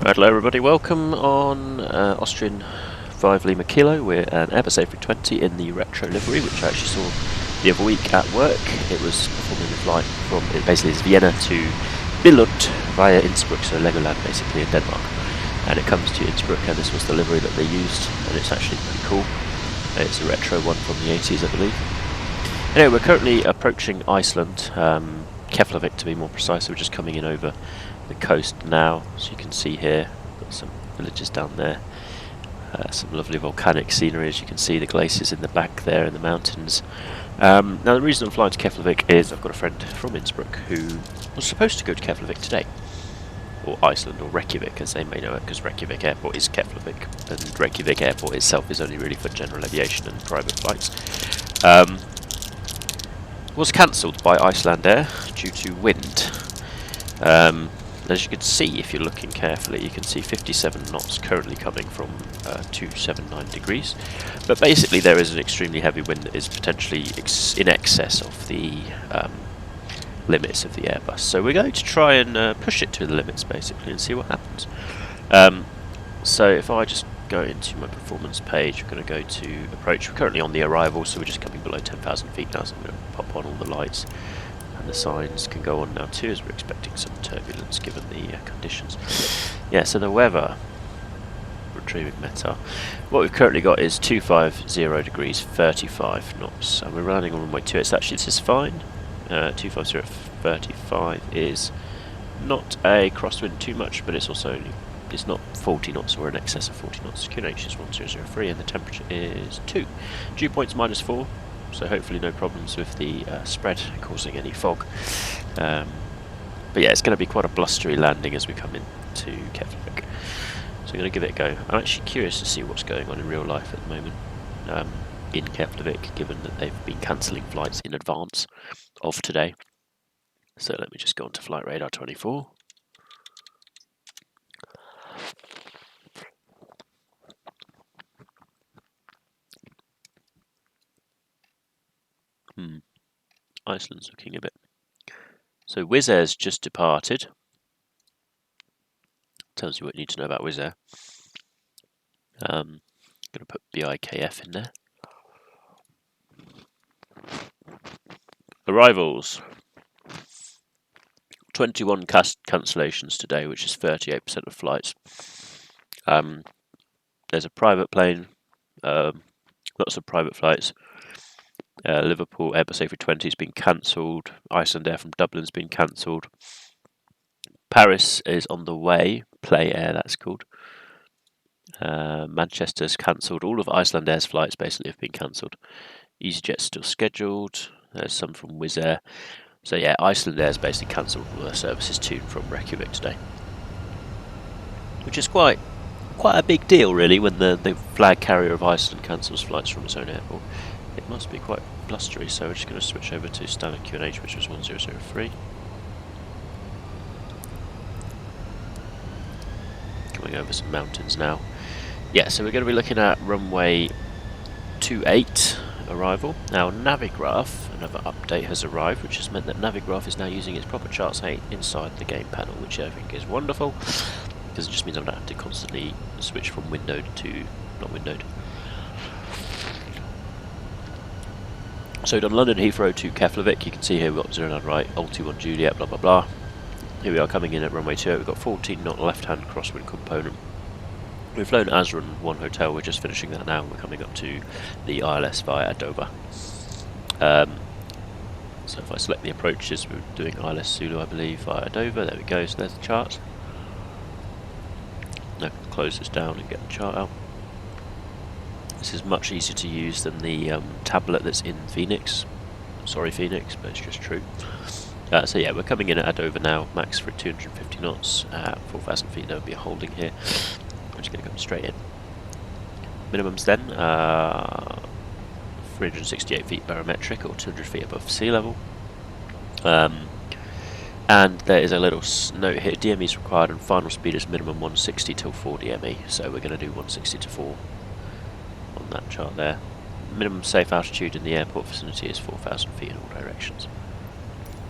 Right, hello everybody, welcome on Austrian 5 Lima Kilo. We're an Airbus A320 in the retro livery, which I actually saw the other week at work. It was performing a flight from, basically it's Vienna to Billund via Innsbruck, so Legoland basically in Denmark. And it comes to Innsbruck, and this was the livery that they used, and it's actually pretty cool. It's a retro one from the 80s, I believe. Anyway, we're currently approaching Iceland, Keflavik to be more precise. We're just coming in over the coast now, so you can see here, got some villages down there, some lovely volcanic scenery, as you can see the glaciers in the back there in the mountains. Now the reason I'm flying to Keflavik is I've got a friend from Innsbruck who was supposed to go to Keflavik today, or Iceland, or Reykjavik as they may know it, because Reykjavik Airport is Keflavik, and Reykjavik Airport itself is only really for general aviation and private flights. Was cancelled by Icelandair due to wind. As you can see, if you're looking carefully, you can see 57 knots currently coming from 279 degrees. But basically there is an extremely heavy wind that is potentially in excess of the limits of the Airbus. So we're going to try and push it to the limits basically and see what happens. So if I just go into my performance page, we're going to go to approach. We're currently on the arrival, so we're just coming below 10,000 feet now, so I'm going to pop on all the lights. And the signs can go on now too, as we're expecting some turbulence given the conditions. Yeah, so the weather, retrieving METAR. What we've currently got is 250 degrees, 35 knots, and we're running on runway 28. So actually this is fine. 250 at 35 is not a crosswind too much, but it's also only, it's not 40 knots or in excess of 40 knots. QNH is 1003 and the temperature is 2. Dew point's -4. So hopefully no problems with the spread causing any fog. But yeah, it's going to be quite a blustery landing as we come into Keflavik. So I'm going to give it a go. I'm actually curious to see what's going on in real life at the moment in Keflavik, given that they've been cancelling flights in advance of today. So let me just go on to Flight Radar 24. Iceland's looking a bit. So Wizz Air's just departed. Tells you what you need to know about Wizz Air. Going to put BIKF in there. Arrivals. 21 cancellations today, which is 38% of flights. There's a private plane, lots of private flights. Liverpool Airbus A320 has been cancelled. Icelandair from Dublin's been cancelled. Paris is on the way. Play Air, that's called. Manchester's cancelled. All of Icelandair's flights basically have been cancelled. EasyJet's still scheduled. There's some from Wizz Air. So yeah, Icelandair's basically cancelled all their services to and from Reykjavik today, which is quite a big deal really when the flag carrier of Iceland cancels flights from its own airport. It must be quite blustery, so we're just going to switch over to standard QNH, which was 1003. Coming over some mountains now. Yeah, so we're going to be looking at runway 28 arrival. Now Navigraph, another update has arrived, which has meant that Navigraph is now using its proper charts inside the game panel, which I think is wonderful, because it just means I don't have to constantly switch from windowed to not windowed. So we've done London Heathrow to Keflavik. You can see here we've got 09 right, Ulti 1 Juliet, blah blah blah. Here we are coming in at runway 28. We've got 14 knot left-hand crosswind component. We've flown Azrun 1 Hotel. We're just finishing that now. We're coming up to the ILS via Dover. So if I select the approaches, we're doing ILS Zulu, I believe, via Dover. There we go. So there's the chart. Now close this down and get the chart out. This is much easier to use than the tablet that's in Fenix. Sorry Phoenix, but it's just true. So yeah, we're coming in at Dover now, max for 250 knots at 4,000 feet. There will be a holding here. We're just going to come straight in. Minimums then, 368 feet barometric, or 200 feet above sea level. And there is a little note here, DME is required and final speed is minimum 160 till 4 DME, so we're going to do 160 to 4 on that chart there. Minimum safe altitude in the airport vicinity is 4,000 feet in all directions.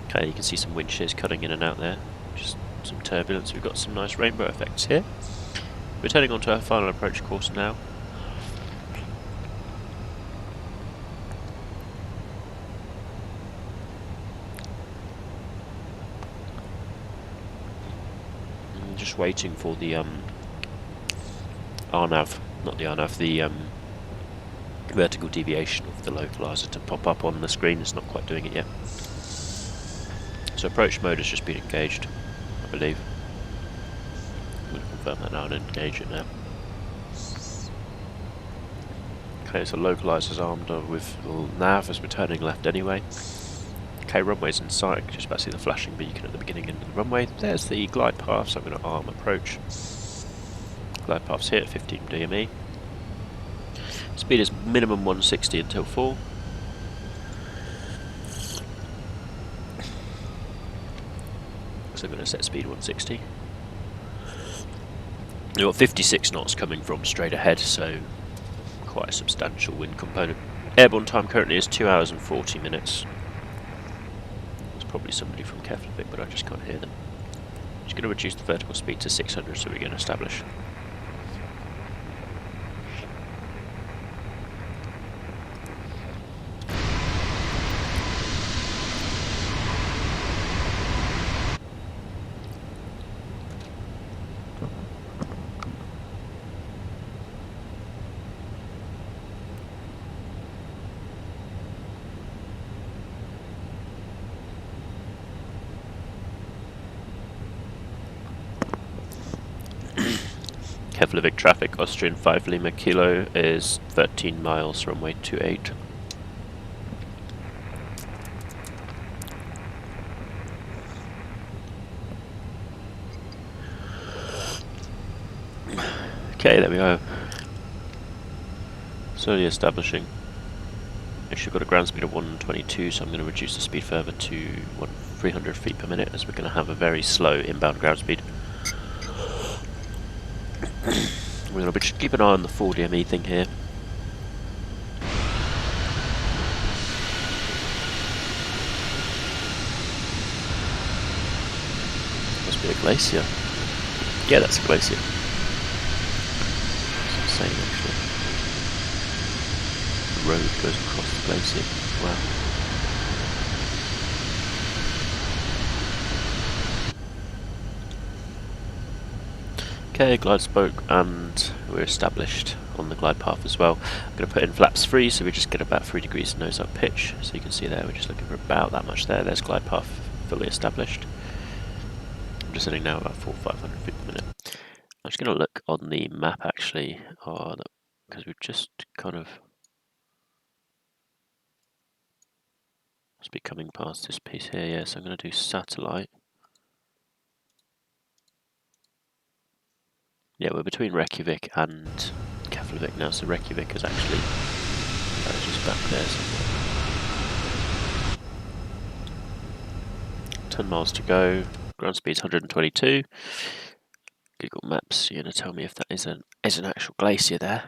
Okay, you can see some wind shears cutting in and out there, just some turbulence. We've got some nice rainbow effects here. We're turning onto our final approach course now. I'm just waiting for the RNAV, not the RNAV, the vertical deviation of the localizer to pop up on the screen. It's not quite doing it yet. So approach mode has just been engaged, I believe. I'm going to confirm that now and engage it now. Okay, so localizer's armed with nav as we're turning left anyway. Okay, runway's in sight. I can just about see the flashing beacon at the beginning end of the runway. There's the glide path, so I'm going to arm approach. Glide path's here at 15 DME. Speed is minimum 160 until full. So I'm going to set speed 160. You've got 56 knots coming from straight ahead, so quite a substantial wind component. Airborne time currently is 2 hours and 40 minutes. There's probably somebody from Keflavik, but I just can't hear them. Just going to reduce the vertical speed to 600 so we can establish. Keflavik traffic, Austrian 5 Lima Kilo is 13 miles, runway 28. Okay, there we go. Slowly establishing. Actually got a ground speed of 122, so I'm going to reduce the speed further to 300 feet per minute, as we're going to have a very slow inbound ground speed. We're going to just keep an eye on the 4 DME thing here. Must be a glacier. Yeah, that's a glacier. It's insane, actually. The road goes across the glacier. Wow. Okay, glide spoke, and we're established on the glide path as well. I'm going to put in flaps 3, so we just get about 3 degrees nose up pitch. So you can see there, we're just looking for about that much there. There's glide path fully established. I'm just sitting now about 400-500 feet per minute. I'm just going to look on the map actually, because we've just kind of must be coming past this piece here. Yeah, so I'm going to do satellite. Yeah, we're between Reykjavik and Keflavik now, so Reykjavik is actually just back there somewhere. 10 miles to go, ground speed's 122. Google Maps, you're going to tell me if that is an actual glacier there.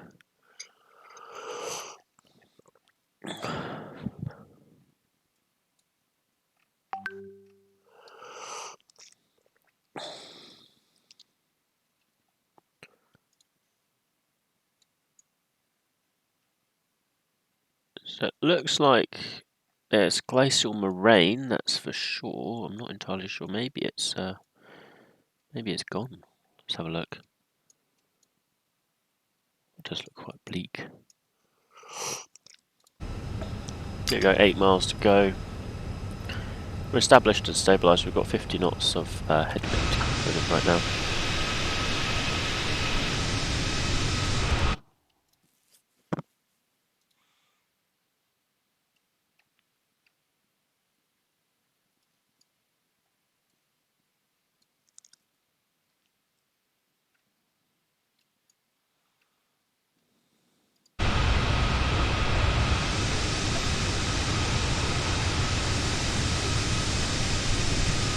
So it looks like there's glacial moraine, that's for sure. I'm not entirely sure. Maybe it's gone. Let's have a look. It does look quite bleak. There we go, 8 miles to go. We're established and stabilised. We've got 50 knots of headwind right now.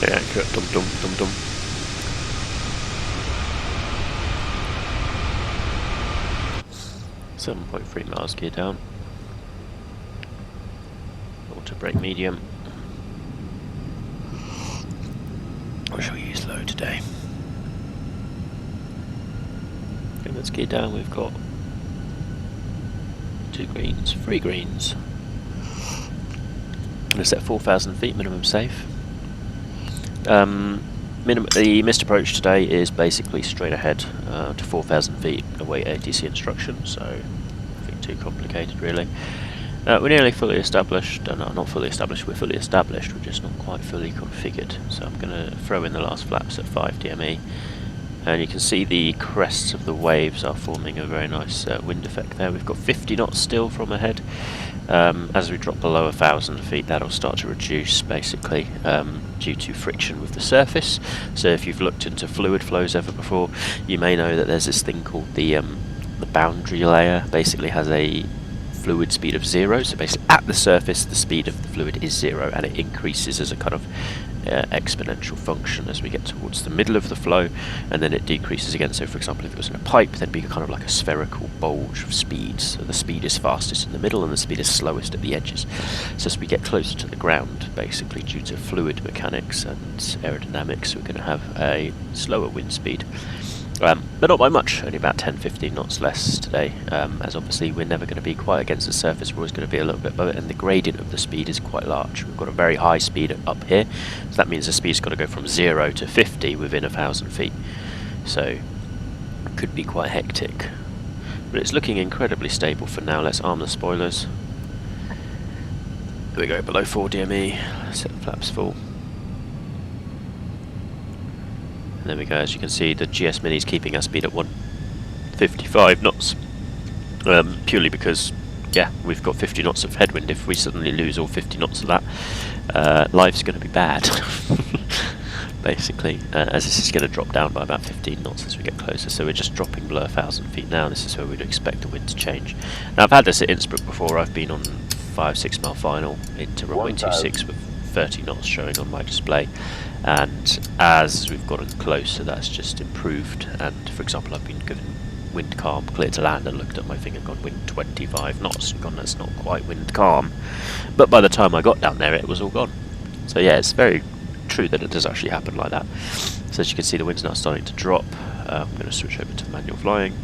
Very accurate, dum dum dum dum. .3 miles gear down. Auto brake medium. Or shall we use low? flow today. Okay, let's get down. We've got 2 greens, 3 greens. I'm going to set 4,000 feet minimum safe. The missed approach today is basically straight ahead to 4,000 feet, await ATC instructions, so nothing too complicated really. We're nearly fully established, not fully established, we're fully established, we're just not quite fully configured. So I'm going to throw in the last flaps at 5 DME, and you can see the crests of the waves are forming a very nice wind effect there. We've got 50 knots still from ahead. As we drop below 1,000 feet, that'll start to reduce basically due to friction with the surface. So if you've looked into fluid flows ever before, you may know that there's this thing called the boundary layer. Basically has a fluid speed of 0, so basically at the surface the speed of the fluid is 0, and it increases as a kind of exponential function as we get towards the middle of the flow, and then it decreases again. So for example, if it was in a pipe, then it'd be kind of like a spherical bulge of speeds. So the speed is fastest in the middle and the speed is slowest at the edges. So as we get closer to the ground, basically due to fluid mechanics and aerodynamics, we're going to have a slower wind speed. But not by much, only about 10-15 knots less today, as obviously we're never going to be quite against the surface, we're always going to be a little bit above it, and the gradient of the speed is quite large. We've got a very high speed up here, so that means the speed's got to go from 0 to 50 within 1,000 feet, so it could be quite hectic. But it's looking incredibly stable for now. Let's arm the spoilers. There we go, below 4 DME, set the flaps full. And there we go, as you can see the GS Mini's keeping our speed at 155 knots, purely because, yeah, we've got 50 knots of headwind. If we suddenly lose all 50 knots of that, life's going to be bad, basically, as this is going to drop down by about 15 knots as we get closer. So we're just dropping below 1,000 feet now. This is where we'd expect the wind to change. Now I've had this at Innsbruck before. I've been on 5-6 mile final into runway 26 with 30 knots showing on my display, and as we've gotten closer that's just improved. And for example, I've been given wind calm, clear to land, and looked at my thing and gone wind 25 knots and gone, that's not quite wind calm. But by the time I got down there it was all gone. So yeah, it's very true that it does actually happen like that. So as you can see, the wind's now starting to drop. I'm going to switch over to manual flying.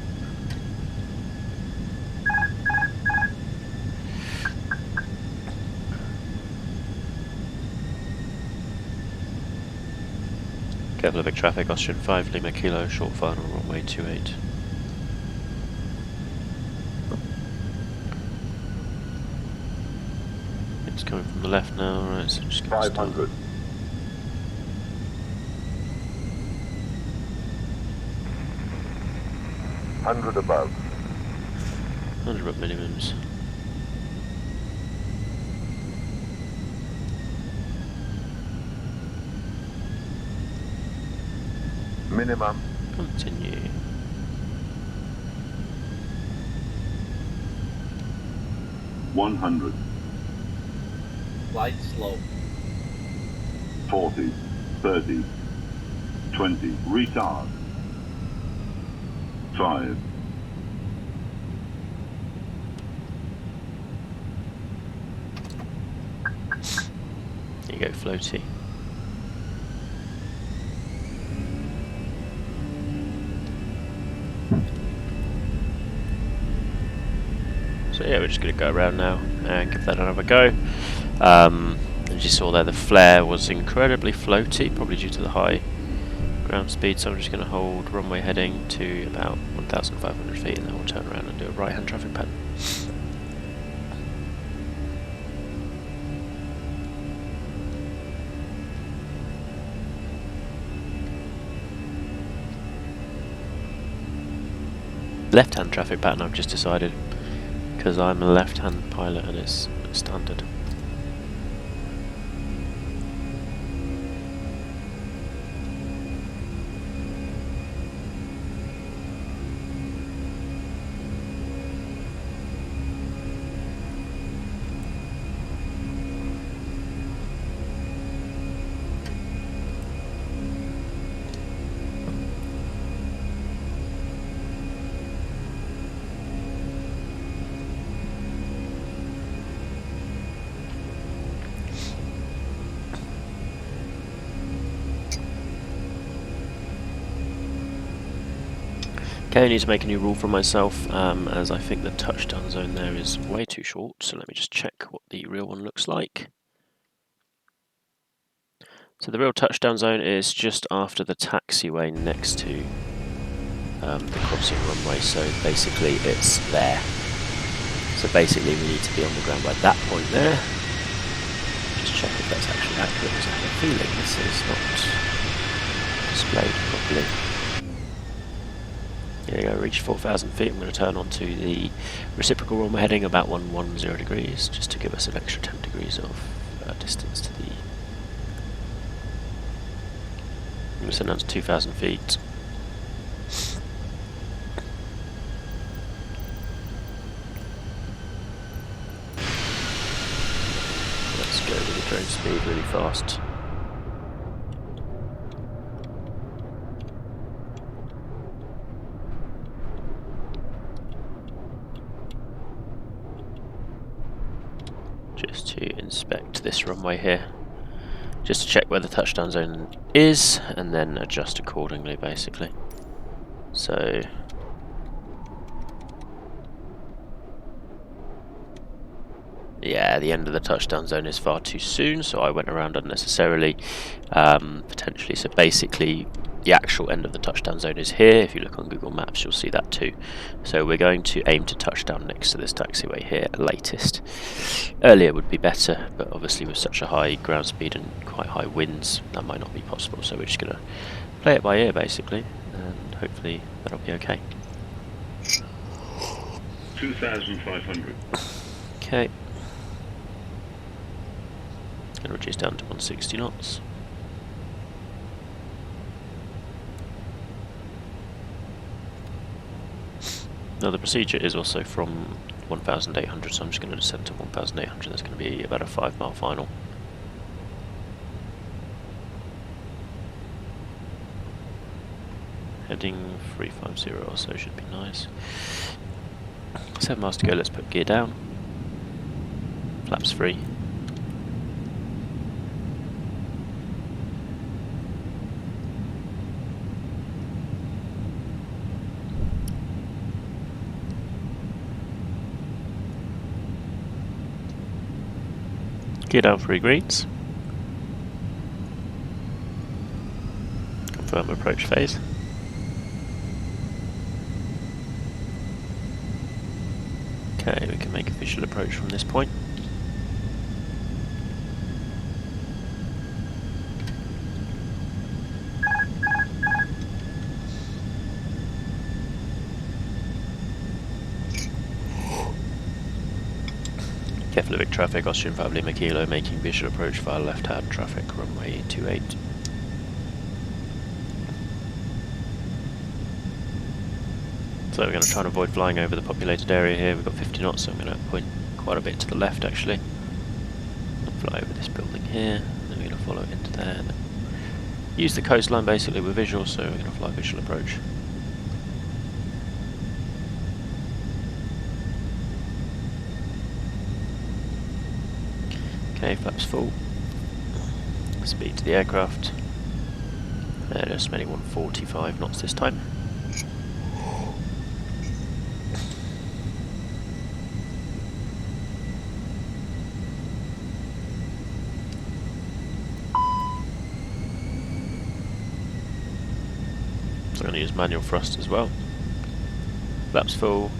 Keflavik traffic, Austrian 5 Lima Kilo, short final, runway 28. It's coming from the left now, right, so I'm just going to 500. start. 100 above. 100 up minimums. Minimum. Continue. $100. Light slow. 40, 30, 20, retard. 5. There you go, floaty. So yeah, we're just going to go around now and give that another go. As you saw there, the flare was incredibly floaty, probably due to the high ground speed, so I'm just going to hold runway heading to about 1,500 feet, and then we'll turn around and do a right-hand traffic pattern. Left-hand traffic pattern I've just decided, because I'm a left-hand pilot and it's standard. Okay, I need to make a new rule for myself, as I think the touchdown zone there is way too short, so let me just check what the real one looks like. So the real touchdown zone is just after the taxiway next to the crossing runway, so basically it's there. So basically we need to be on the ground by that point there. Just check if that's actually accurate, because I have a feeling this is not displayed properly. Here we go, reached 4,000 feet. I'm going to turn onto the reciprocal runway heading about 110 degrees, just to give us an extra 10 degrees of distance to the... I'm going to send down to 2,000 feet. Let's go with the drone speed really fast. Just to inspect this runway here, just to check where the touchdown zone is, and then adjust accordingly, basically. So, yeah, the end of the touchdown zone is far too soon, so I went around unnecessarily, potentially. So basically, the actual end of the touchdown zone is here. If you look on Google Maps, you'll see that too. So we're going to aim to touch down next to this taxiway here at latest. Earlier would be better, but obviously with such a high ground speed and quite high winds, that might not be possible. So we're just going to play it by ear, basically, and hopefully that'll be okay. 2,500. Okay. Going to reduce down to 160 knots. Now the procedure is also from 1,800, so I'm just going to descend to 1,800. That's going to be about a 5-mile final. Heading 350 or so should be nice. 7 miles to go, let's put gear down. Flaps free. Gear down 3 greens. Confirm approach phase. Okay, we can make a visual approach from this point. Keflavik traffic, Austrian 5 Lima Kilo, making visual approach via left-hand traffic, runway 28. So we're going to try and avoid flying over the populated area here. We've got 50 knots, so I'm going to point quite a bit to the left actually. I'll fly over this building here, and then we're going to follow it into there. And use the coastline basically with visual, so we're going to fly visual approach. Okay, flaps full. Speed to the aircraft. And estimating 145 knots this time. So I'm going to use manual thrust as well. Flaps full.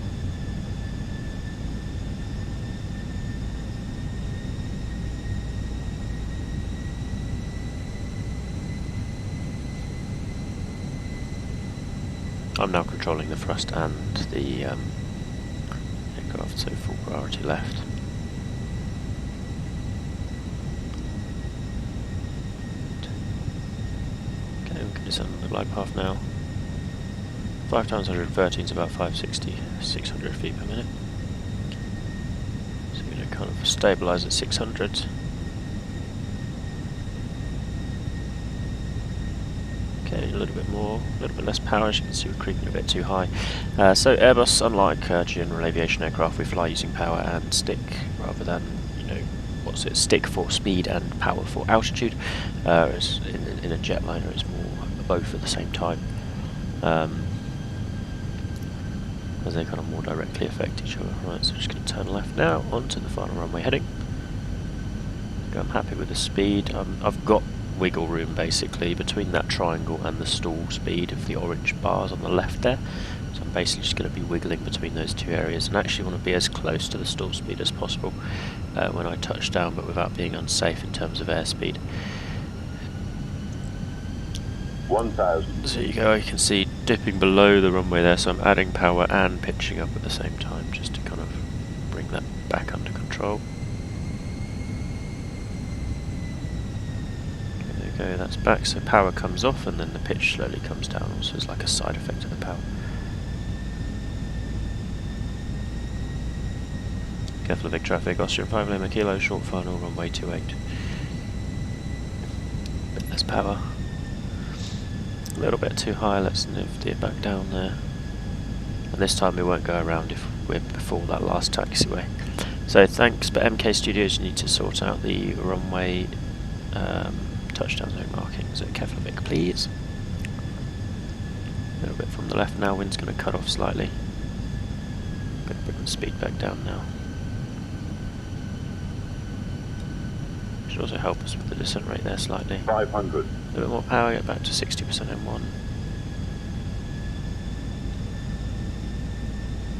I'm now controlling the thrust and the aircraft, so full priority left. Okay, we can descend on the glide path now. 5 times 113 is about 560, 600 feet per minute. So we're going to kind of stabilise at 600. Okay, a little bit more, a little bit less power. As you can see, we're creeping a bit too high. So Airbus, unlike general aviation aircraft, we fly using power and stick rather than, stick for speed and power for altitude. Whereas in a jetliner, it's more both at the same time. as they kind of more directly affect each other. Right, so just going to turn left now onto the final runway heading. I'm happy with the speed. I've got wiggle room basically between that triangle and the stall speed of the orange bars on the left there. So I'm basically just going to be wiggling between those two areas, and actually want to be as close to the stall speed as possible when I touch down, but without being unsafe in terms of airspeed. 1,000. So you go, you can see dipping below the runway there, so I'm adding power and pitching up at the same time just to kind of bring that back under control. Okay, there we go, that's back, so power comes off and then the pitch slowly comes down, also as like a side effect of the power. Keflavik traffic, Austrian 5 Lima Kilo, short final, runway 28. Bit less power. A little bit too high, let's lift it back down there. And this time we won't go around if we're before that last taxiway. So thanks, but MK Studios, you need to sort out the runway touchdown zone markings at Keflavik, please. A little bit from the left now, wind's going to cut off slightly. Going to bring the speed back down now. Should also help us with the descent rate there slightly. 500. A little bit more power, get back to 60% M1.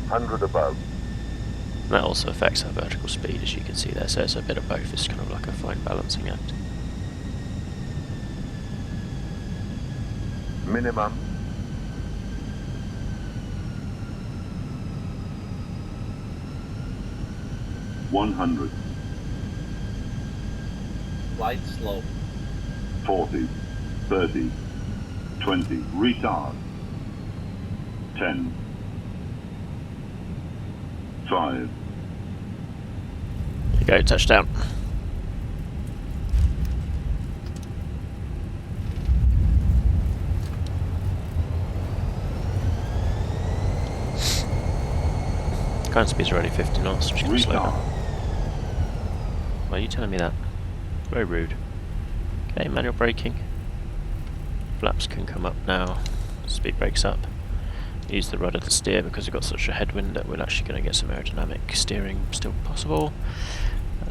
100 above. And that also affects our vertical speed, as you can see there, so it's a bit of both. It's kind of like a fine balancing act. Minimum. $100. Light slope. 40. 30. 20. Retard. 10. 5. There you go, touchdown. Current speeds are only 50 knots, which is going to slow down. Why are you telling me that? Very rude. Okay, manual braking. Flaps can come up now. Speed brakes up. Use the rudder to steer because we've got such a headwind that we're actually going to get some aerodynamic steering still possible.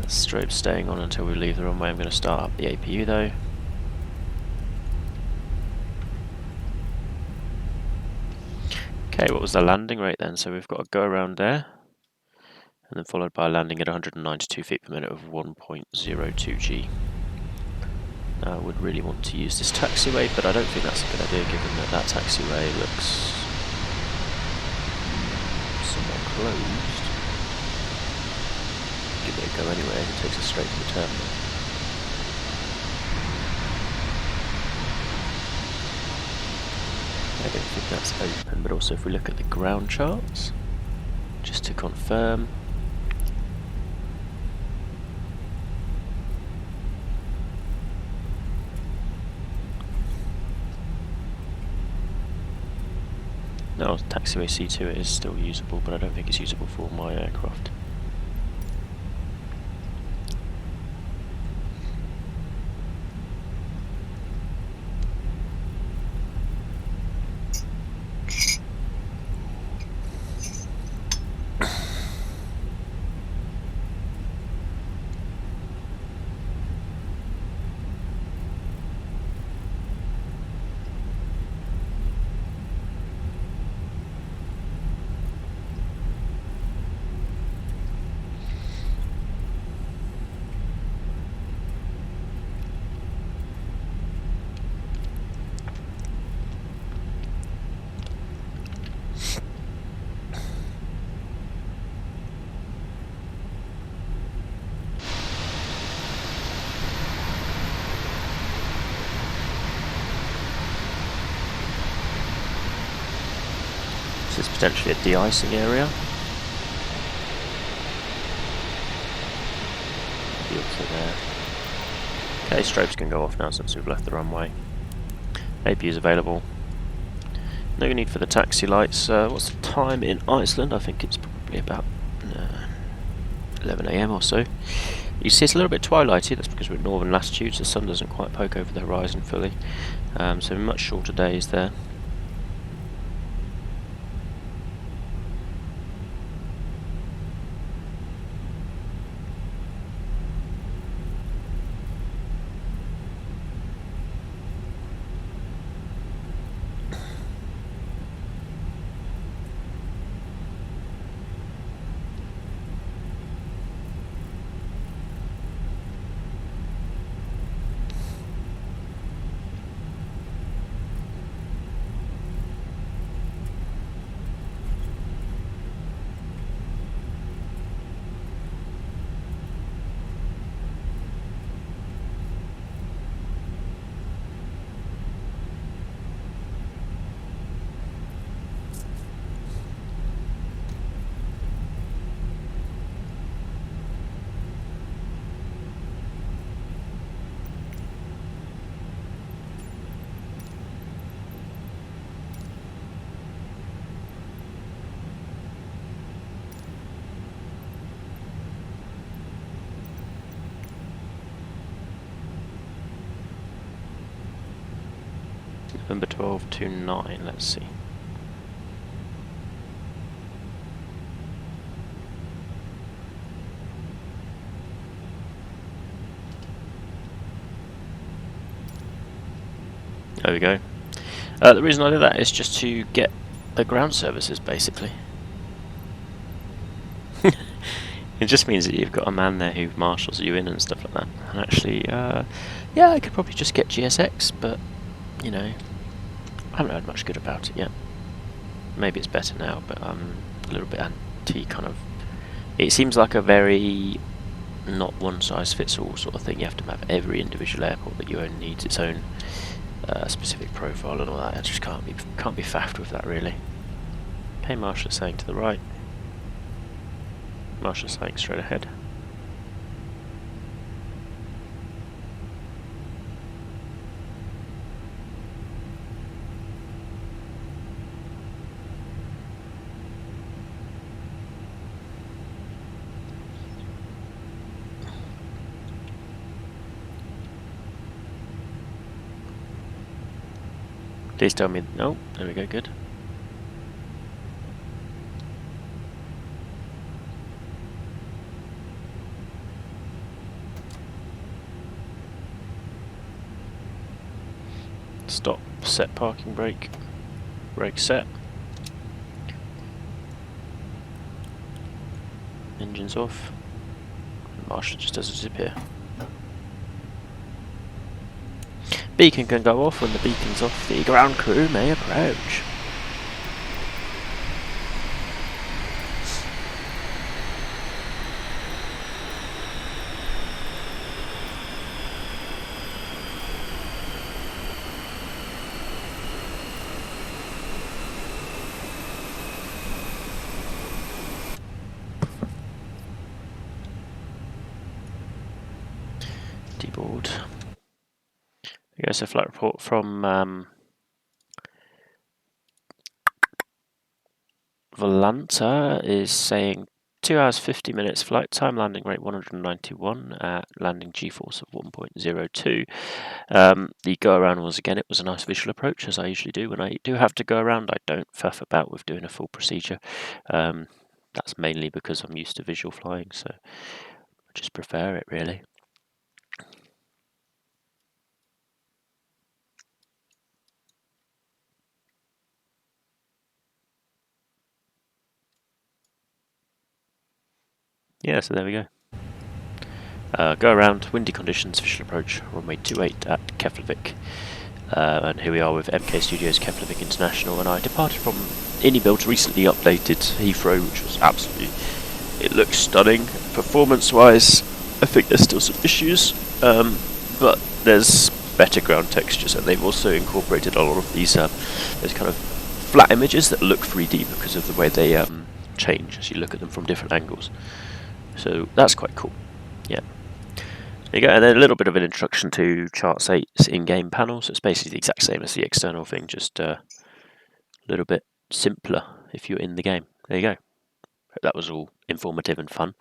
Strobe staying on until we leave the runway. I'm going to start up the APU though. Okay, what was the landing rate then? So we've got to go around there, and then followed by a landing at 192 feet per minute of 1.02 G. Now I would really want to use this taxiway, but I don't think that's a good idea given that that taxiway looks somewhat closed. Give it a go anyway, it takes us straight to the terminal. I don't think that's open, but also if we look at the ground charts, just to confirm. No, taxiway C2 it is still usable, but I don't think it's usable for my aircraft. This is potentially a de-icing area. Maybe also there. Okay, strobes can go off now since we've left the runway. APU is available. No need for the taxi lights. What's the time in Iceland? I think it's probably about 11 AM or so. You see it's a little bit twilighty, that's because we're at northern latitudes, the sun doesn't quite poke over the horizon fully. So much shorter days there. November 1229, let's see. There we go. The reason I did that is just to get the ground services, basically. It just means that you've got a man there who marshals you in and stuff like that. And actually, yeah, I could probably just get GSX, but, you know, I haven't heard much good about it yet. Maybe it's better now, but I'm a little bit anti kind of... It seems like a very not one-size-fits-all sort of thing. You have to have every individual airport that you own needs its own specific profile and all that. I just can't be faffed with that, really. Pay Marshall saying to the right. Marshall saying straight ahead. Please tell me... Oh, there we go, good. Stop, set parking brake. Brake set. Engines off. Marshall just does a zip here. Beacon can go off when the beacon's off. The ground crew may approach. Deboard. There goes a flight report from Volanta is saying 2 hours 50 minutes flight time, landing rate 191, landing G-force of 1.02. The go around was, again, it was a nice visual approach, as I usually do. When I do have to go around, I don't faff about with doing a full procedure. That's mainly because I'm used to visual flying, so I just prefer it, really. Yeah, so there we go. Go around, windy conditions, visual approach, runway 28 at Keflavik. And here we are with MK Studios Keflavik International, and I departed from IndyBuild, recently updated Heathrow, which was absolutely... It looks stunning. Performance-wise, I think there's still some issues, but there's better ground textures, and they've also incorporated a lot of these those kind of flat images that look 3D because of the way they change as you look at them from different angles. So that's quite cool. Yeah. There you go, and then a little bit of an introduction to Charts 8's in-game panel. So it's basically the exact same as the external thing, just a little bit simpler if you're in the game. There you go. Hope that was all informative and fun.